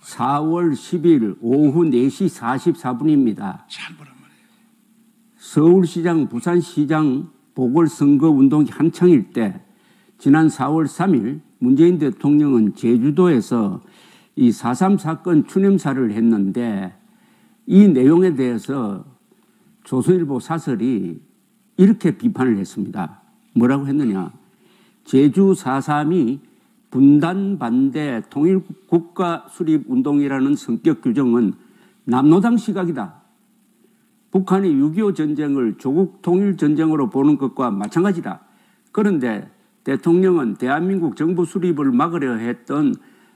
4월 10일 오후 4시 44분입니다. 잘 보란 말이에요. 서울시장, 부산시장 보궐선거 운동이 한창일 때 지난 4월 3일 문재인 대통령은 제주도에서 이 4.3 사건 추념사를 했는데 이 내용에 대해서 조선일보 사설이 이렇게 비판을 했습니다. 뭐라고 했느냐. 제주 4.3이 분단 반대 통일국가 수립 운동이라는 성격 규정은 남노당 시각이다. 북한이 6.25 전쟁을 조국 통일 전쟁으로 보는 것과 마찬가지다. 그런데 대통령은 대한민국 정부 수립을 막으려 했던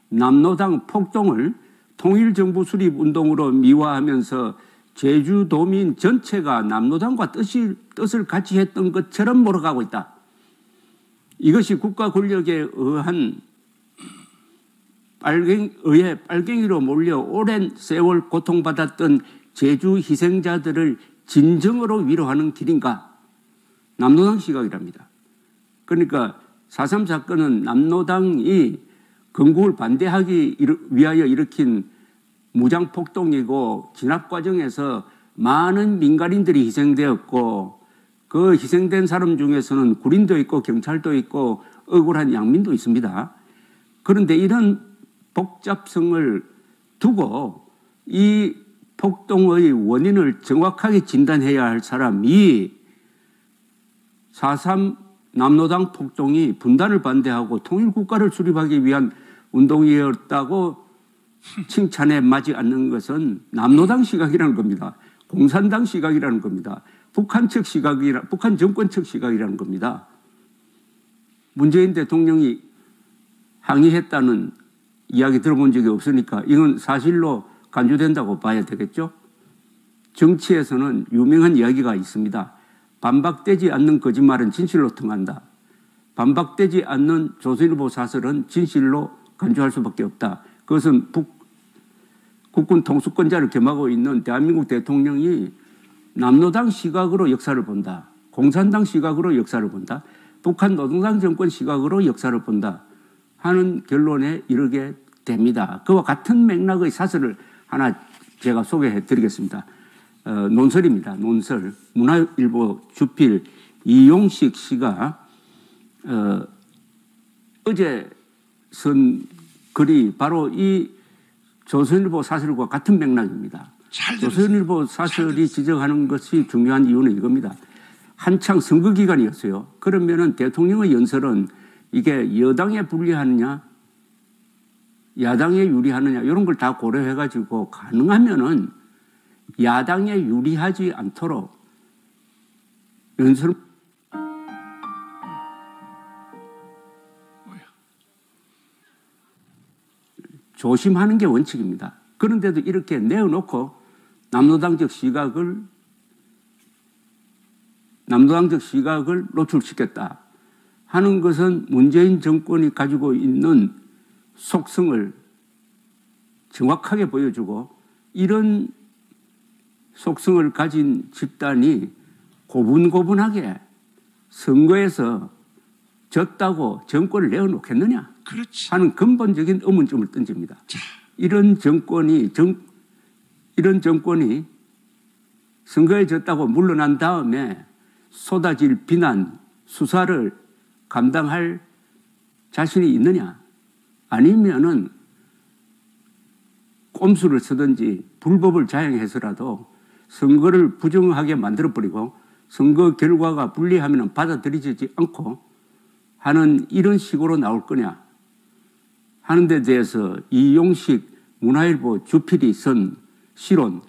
남노당 폭동을 통일정부 수립 운동으로 미화하면서 제주도민 전체가 남노당과 뜻을 같이 했던 것처럼 몰아가고 있다. 이것이 국가 권력에 의해 빨갱이로 몰려 오랜 세월 고통받았던 제주 희생자들을 진정으로 위로하는 길인가? 남노당 시각이랍니다. 그러니까 4.3 사건은 남노당이 건국을 반대하기 위하여 일으킨 무장폭동이고 진압 과정에서 많은 민간인들이 희생되었고 그 희생된 사람 중에서는 군인도 있고 경찰도 있고 억울한 양민도 있습니다. 그런데 이런 복잡성을 두고 이 폭동의 원인을 정확하게 진단해야 할 사람이 4.3 남노당 폭동이 분단을 반대하고 통일국가를 수립하기 위한 운동이었다고 칭찬에 맞지 않는 것은 남노당 시각이라는 겁니다. 공산당 시각이라는 겁니다. 북한 정권 측 시각이라는 겁니다. 문재인 대통령이 항의했다는 이야기 들어본 적이 없으니까 이건 사실로 간주된다고 봐야 되겠죠? 정치에서는 유명한 이야기가 있습니다. 반박되지 않는 거짓말은 진실로 통한다. 반박되지 않는 조선일보 사설은 진실로 간주할 수밖에 없다. 그것은 국군 통수권자를 겸하고 있는 대한민국 대통령이 남노당 시각으로 역사를 본다. 공산당 시각으로 역사를 본다. 북한 노동당 정권 시각으로 역사를 본다. 하는 결론에 이르게 됩니다. 그와 같은 맥락의 사설을 하나 제가 소개해 드리겠습니다. 논설입니다. 논설. 문화일보 주필 이용식 씨가 어제 쓴 글이 바로 이 조선일보 사설과 같은 맥락입니다. 조선일보 사설이 지적하는 것이 중요한 이유는 이겁니다. 한창 선거 기간이었어요. 그러면은 대통령의 연설은 이게 여당에 불리하느냐, 야당에 유리하느냐 이런 걸 다 고려해가지고 가능하면은 야당에 유리하지 않도록 연설 조심하는 게 원칙입니다. 그런데도 이렇게 내어놓고 남노당적 시각을 노출시켰다 하는 것은 문재인 정권이 가지고 있는 속성을 정확하게 보여주고 이런 속성을 가진 집단이 고분고분하게 선거에서 졌다고 정권을 내어놓겠느냐 하는 근본적인 의문점을 던집니다. 이런 정권이 선거에 졌다고 물러난 다음에 쏟아질 비난, 수사를 감당할 자신이 있느냐? 아니면은 꼼수를 쓰든지 불법을 자행해서라도 선거를 부정하게 만들어버리고 선거 결과가 불리하면 받아들이지 않고 하는 이런 식으로 나올 거냐 하는 데 대해서 이용식 문화일보 주필이 쓴 시론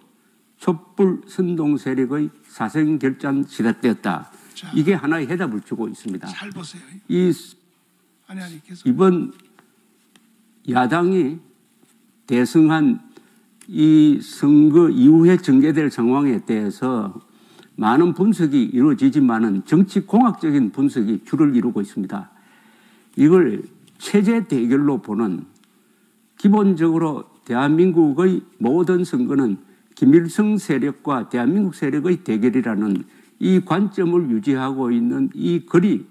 촛불 선동 세력의 사생결단 시작되었다. 이게 하나의 해답을 주고 있습니다. 잘 보세요. 이번 야당이 대승한 이 선거 이후에 전개될 상황에 대해서 많은 분석이 이루어지지만은 정치공학적인 분석이 주를 이루고 있습니다. 이걸 체제 대결로 보는 기본적으로 대한민국의 모든 선거는 김일성 세력과 대한민국 세력의 대결이라는 이 관점을 유지하고 있는 이 글이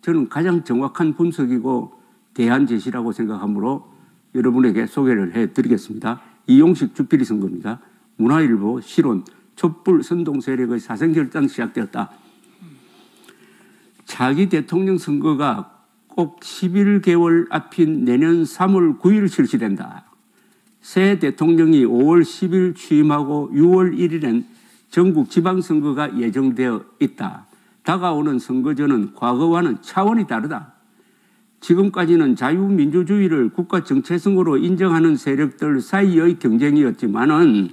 저는 가장 정확한 분석이고 대안 제시라고 생각하므로 여러분에게 소개를 해드리겠습니다. 이용식 주필이 선거입니다. 문화일보 실온 촛불 선동 세력의 사생결단 시작되었다. 차기 대통령 선거가 꼭 11개월 앞인 내년 3월 9일 실시된다. 새 대통령이 5월 10일 취임하고 6월 1일엔 전국 지방선거가 예정되어 있다. 다가오는 선거전은 과거와는 차원이 다르다. 지금까지는 자유민주주의를 국가 정체성으로 인정하는 세력들 사이의 경쟁이었지만은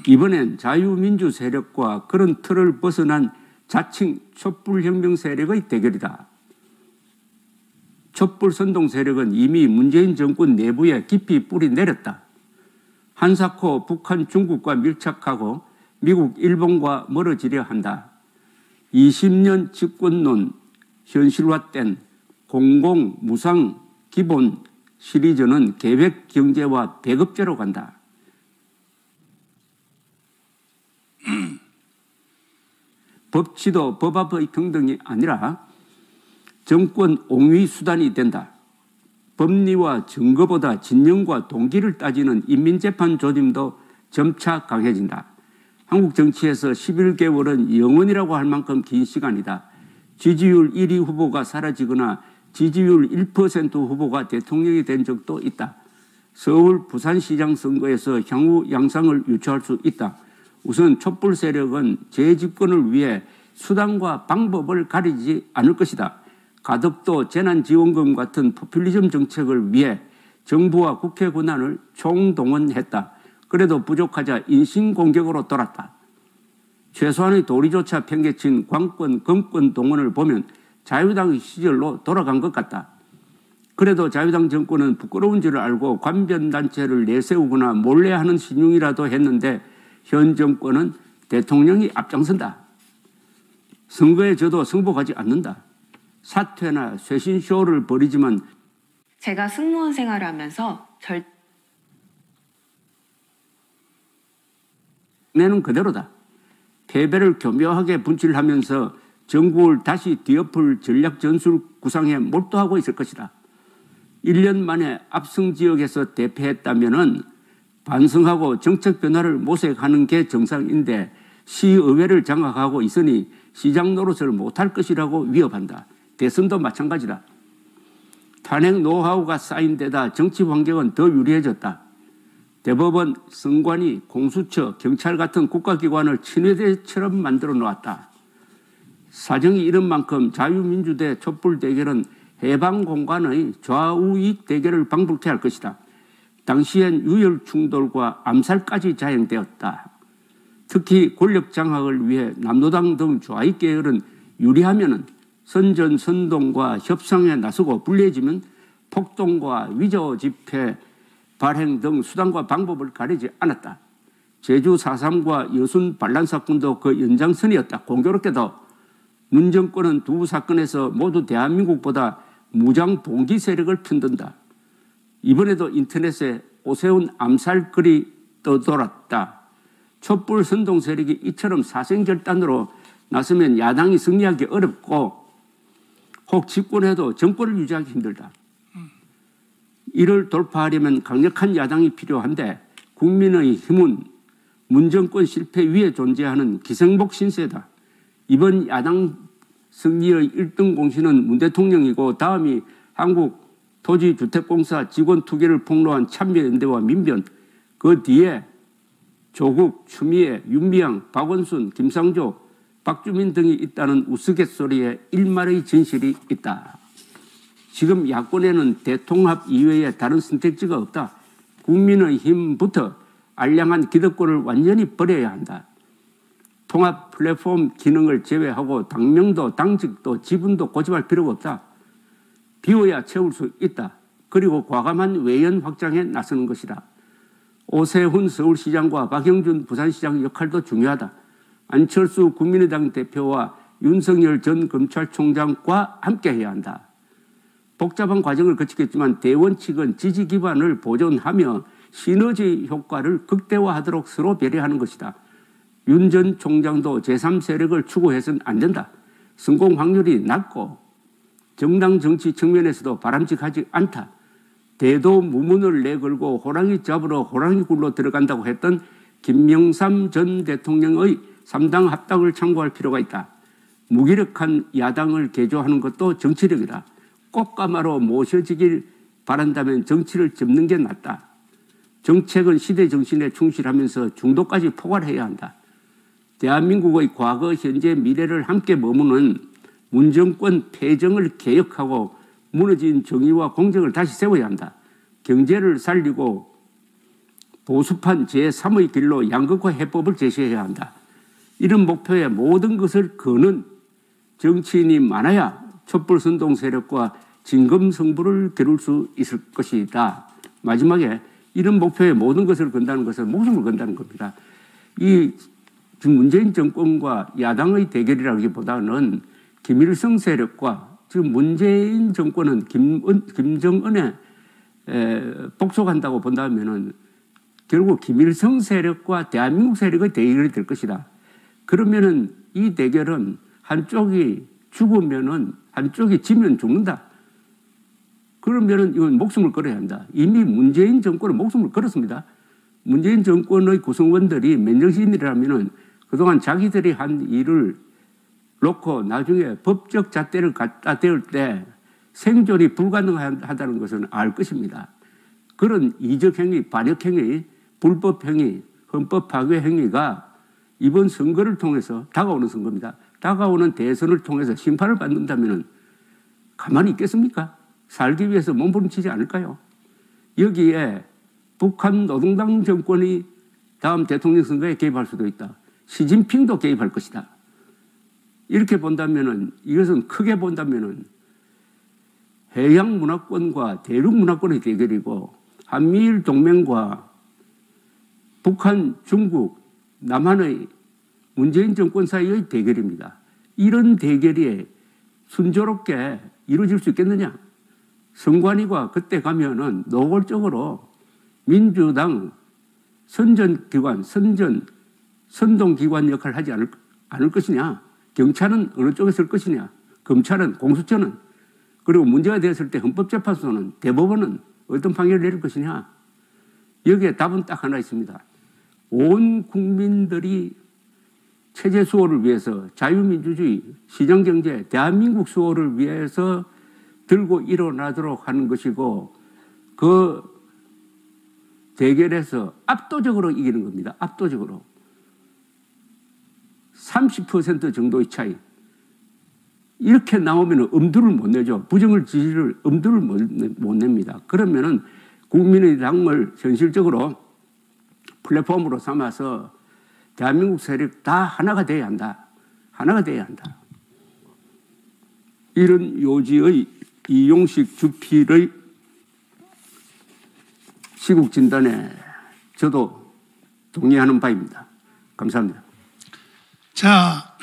이번엔 자유민주 세력과 그런 틀을 벗어난 자칭 촛불혁명 세력의 대결이다. 촛불선동 세력은 이미 문재인 정권 내부에 깊이 뿌리 내렸다. 한사코 북한, 중국과 밀착하고 미국, 일본과 멀어지려 한다. 20년 집권론 현실화된 공공, 무상, 기본 시리즈는 계획 경제와 배급제로 간다. 법치도 법 앞의 평등이 아니라 정권 옹위 수단이 된다. 법리와 증거보다 진영과 동기를 따지는 인민재판 조짐도 점차 강해진다. 한국 정치에서 11개월은 영원이라고 할 만큼 긴 시간이다. 지지율 1위 후보가 사라지거나 지지율 1% 후보가 대통령이 된 적도 있다. 서울, 부산시장 선거에서 향후 양상을 유추할 수 있다. 우선 촛불 세력은 재집권을 위해 수단과 방법을 가리지 않을 것이다. 가덕도 재난지원금 같은 포퓰리즘 정책을 위해 정부와 국회 권한을 총동원했다. 그래도 부족하자 인신공격으로 돌았다. 최소한의 도리조차 팽개친 광권, 검권 동원을 보면 자유당 시절로 돌아간 것 같다. 그래도 자유당 정권은 부끄러운 줄을 알고 관변단체를 내세우거나 몰래하는 신용이라도 했는데 현 정권은 대통령이 앞장선다. 선거에 져도 승복하지 않는다. 사퇴나 쇄신쇼를 벌이지만 제가 승무원 생활을 하면서 내는 그대로다. 패배를 교묘하게 분칠하면서 정국을 다시 뒤엎을 전략 전술 구상에 몰두하고 있을 것이다. 1년 만에 압승 지역에서 대패했다면은 반성하고 정책 변화를 모색하는 게 정상인데 시의회를 장악하고 있으니 시장 노릇을 못할 것이라고 위협한다. 대선도 마찬가지다. 탄핵 노하우가 쌓인 데다 정치 환경은 더 유리해졌다. 대법원, 선관위, 공수처, 경찰 같은 국가기관을 친위대처럼 만들어 놓았다. 사정이 이런 만큼 자유민주 대 촛불 대결은 해방 공간의 좌우익 대결을 방불케 할 것이다. 당시엔 유혈 충돌과 암살까지 자행되었다. 특히 권력 장악을 위해 남노당 등 좌익 계열은 유리하면은 선전선동과 협상에 나서고 불리해지면 폭동과 위조 집회, 발행 등 수단과 방법을 가리지 않았다. 제주 4.3과 여순 반란 사건도 그 연장선이었다. 공교롭게도 문 정권은 두 사건에서 모두 대한민국보다 무장 봉기 세력을 편든다. 이번에도 인터넷에 오세훈 암살글이 떠돌았다. 촛불 선동 세력이 이처럼 사생결단으로 나서면 야당이 승리하기 어렵고 혹 집권해도 정권을 유지하기 힘들다. 이를 돌파하려면 강력한 야당이 필요한데 국민의 힘은 문정권 실패 위에 존재하는 기생복 신세다. 이번 야당 승리의 1등 공신은 문 대통령이고 다음이 한국토지주택공사 직원 투기를 폭로한 참여연대와 민변, 그 뒤에 조국, 추미애, 윤미향, 박원순, 김상조, 박주민 등이 있다는 우스갯소리에 일말의 진실이 있다. 지금 야권에는 대통합 이외에 다른 선택지가 없다. 국민의힘부터 알량한 기득권을 완전히 버려야 한다. 통합 플랫폼 기능을 제외하고 당명도 당직도 지분도 고집할 필요가 없다. 비워야 채울 수 있다. 그리고 과감한 외연 확장에 나서는 것이다. 오세훈 서울시장과 박영준 부산시장 역할도 중요하다. 안철수 국민의당 대표와 윤석열 전 검찰총장과 함께해야 한다. 복잡한 과정을 거치겠지만 대원칙은 지지 기반을 보존하며 시너지 효과를 극대화하도록 서로 배려하는 것이다. 윤 전 총장도 제3세력을 추구해서는 안 된다. 성공 확률이 낮고 정당 정치 측면에서도 바람직하지 않다. 대도 무문을 내걸고 호랑이 잡으러 호랑이 굴로 들어간다고 했던 김영삼 전 대통령의 3당 합당을 참고할 필요가 있다. 무기력한 야당을 개조하는 것도 정치력이다. 꽃가마로 모셔지길 바란다면 정치를 접는 게 낫다. 정책은 시대 정신에 충실하면서 중도까지 포괄해야 한다. 대한민국의 과거, 현재, 미래를 함께 머무는 문정권 패정을 개혁하고 무너진 정의와 공정을 다시 세워야 한다. 경제를 살리고 보수판 제3의 길로 양극화 해법을 제시해야 한다. 이런 목표에 모든 것을 거는 정치인이 많아야 촛불선동 세력과 진검승부를 겨룰 수 있을 것이다. 마지막에 이런 목표에 모든 것을 건다는 것은 목숨을 건다는 겁니다. 이 지금 문재인 정권과 야당의 대결이라기보다는 김일성 세력과 지금 문재인 정권은 김정은에 복속한다고 본다면은 결국 김일성 세력과 대한민국 세력의 대결이 될 것이다. 그러면은 이 대결은 한쪽이 죽으면은 한쪽이 지면 죽는다. 그러면은 이건 목숨을 걸어야 한다. 이미 문재인 정권은 목숨을 걸었습니다. 문재인 정권의 구성원들이 맨정신이라면은 그동안 자기들이 한 일을 놓고 나중에 법적 잣대를 갖다 대을 때 생존이 불가능하다는 것은 알 것입니다. 그런 이적행위, 반역행위, 불법행위, 헌법 파괴 행위가 이번 선거를 통해서 다가오는 선거입니다. 다가오는 대선을 통해서 심판을 받는다면 가만히 있겠습니까? 살기 위해서 몸부림치지 않을까요? 여기에 북한 노동당 정권이 다음 대통령 선거에 개입할 수도 있다. 시진핑도 개입할 것이다. 이렇게 본다면은, 이것은 크게 본다면은 해양 문화권과 대륙 문화권의 대결이고 한미일 동맹과 북한, 중국, 남한의 문재인 정권 사이의 대결입니다. 이런 대결이 순조롭게 이루어질 수 있겠느냐? 선관위가 그때 가면은 노골적으로 민주당 선전기관, 선동기관 역할을 하지 않을 것이냐? 경찰은 어느 쪽에 설 것이냐? 검찰은, 공수처는, 그리고 문제가 되었을 때 헌법재판소는, 대법원은 어떤 판결을 내릴 것이냐? 여기에 답은 딱 하나 있습니다. 온 국민들이 체제 수호를 위해서 자유민주주의, 시장경제, 대한민국 수호를 위해서 들고 일어나도록 하는 것이고 그 대결에서 압도적으로 이기는 겁니다. 압도적으로. 30% 정도의 차이. 이렇게 나오면 엄두를 못 내죠. 부정을 지지를 엄두를 못 냅니다. 그러면은 국민의당을 현실적으로 플랫폼으로 삼아서 대한민국 세력 다 하나가 돼야 한다. 하나가 돼야 한다. 이런 요지의 이용식 주필의 시국 진단에 저도 동의하는 바입니다. 감사합니다. 자,